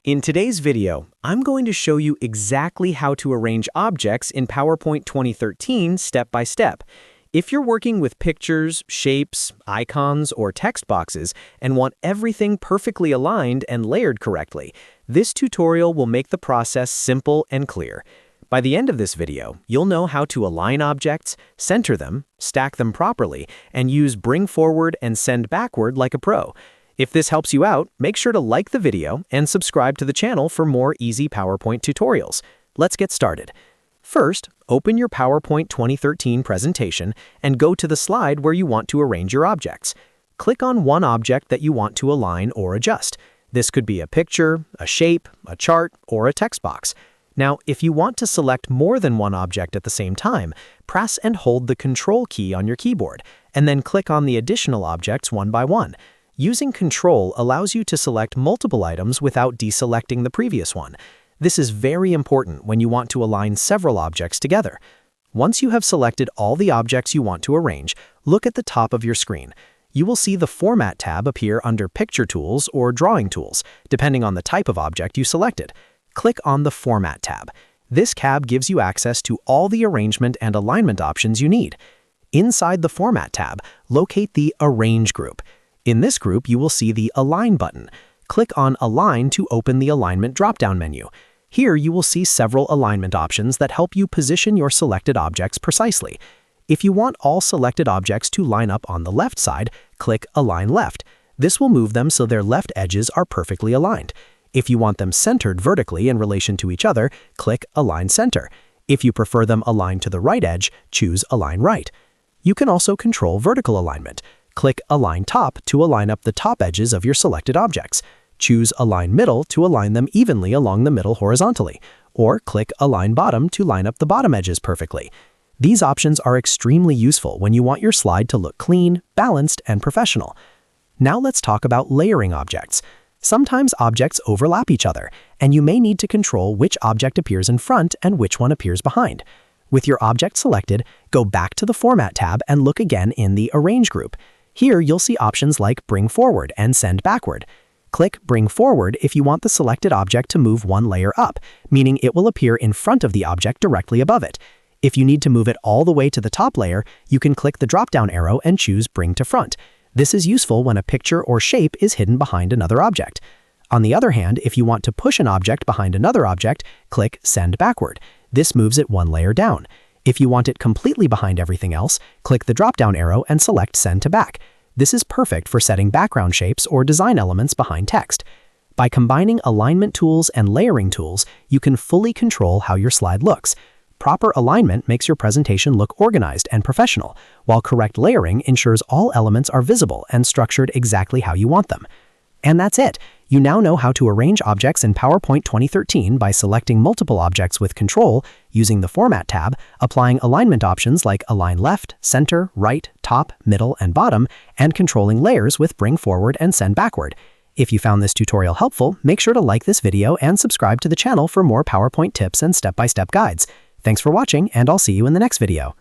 In today's video, I'm going to show you exactly how to arrange objects in PowerPoint 2013 step by step. If you're working with pictures, shapes, icons, or text boxes and want everything perfectly aligned and layered correctly, this tutorial will make the process simple and clear. By the end of this video, you'll know how to align objects, center them, stack them properly, and use bring forward and send backward like a pro. If this helps you out, make sure to like the video and subscribe to the channel for more easy PowerPoint tutorials. Let's get started. First, open your PowerPoint 2013 presentation and go to the slide where you want to arrange your objects. Click on one object that you want to align or adjust. This could be a picture, a shape, a chart, or a text box. Now, if you want to select more than one object at the same time, press and hold the Ctrl key on your keyboard, and then click on the additional objects one by one. Using Ctrl allows you to select multiple items without deselecting the previous one. This is very important when you want to align several objects together. Once you have selected all the objects you want to arrange, look at the top of your screen. You will see the Format tab appear under Picture Tools or Drawing Tools, depending on the type of object you selected. Click on the Format tab. This tab gives you access to all the arrangement and alignment options you need. Inside the Format tab, locate the Arrange group. In this group, you will see the Align button. Click on Align to open the Alignment drop-down menu. Here, you will see several alignment options that help you position your selected objects precisely. If you want all selected objects to line up on the left side, click Align Left. This will move them so their left edges are perfectly aligned. If you want them centered vertically in relation to each other, click Align Center. If you prefer them aligned to the right edge, choose Align Right. You can also control vertical alignment. Click Align Top to align up the top edges of your selected objects. Choose Align Middle to align them evenly along the middle horizontally, or click Align Bottom to line up the bottom edges perfectly. These options are extremely useful when you want your slide to look clean, balanced, and professional. Now let's talk about layering objects. Sometimes objects overlap each other, and you may need to control which object appears in front and which one appears behind. With your object selected, go back to the Format tab and look again in the Arrange group. Here, you'll see options like Bring Forward and Send Backward. Click Bring Forward if you want the selected object to move one layer up, meaning it will appear in front of the object directly above it. If you need to move it all the way to the top layer, you can click the drop-down arrow and choose Bring to Front. This is useful when a picture or shape is hidden behind another object. On the other hand, if you want to push an object behind another object, click Send Backward. This moves it one layer down. If you want it completely behind everything else, click the drop-down arrow and select Send to Back. This is perfect for setting background shapes or design elements behind text. By combining alignment tools and layering tools, you can fully control how your slide looks. Proper alignment makes your presentation look organized and professional, while correct layering ensures all elements are visible and structured exactly how you want them. And that's it! You now know how to arrange objects in PowerPoint 2013 by selecting multiple objects with Ctrl, using the Format tab, applying alignment options like Align Left, Center, Right, Top, Middle, and Bottom, and controlling layers with Bring Forward and Send Backward. If you found this tutorial helpful, make sure to like this video and subscribe to the channel for more PowerPoint tips and step-by-step guides. Thanks for watching, and I'll see you in the next video.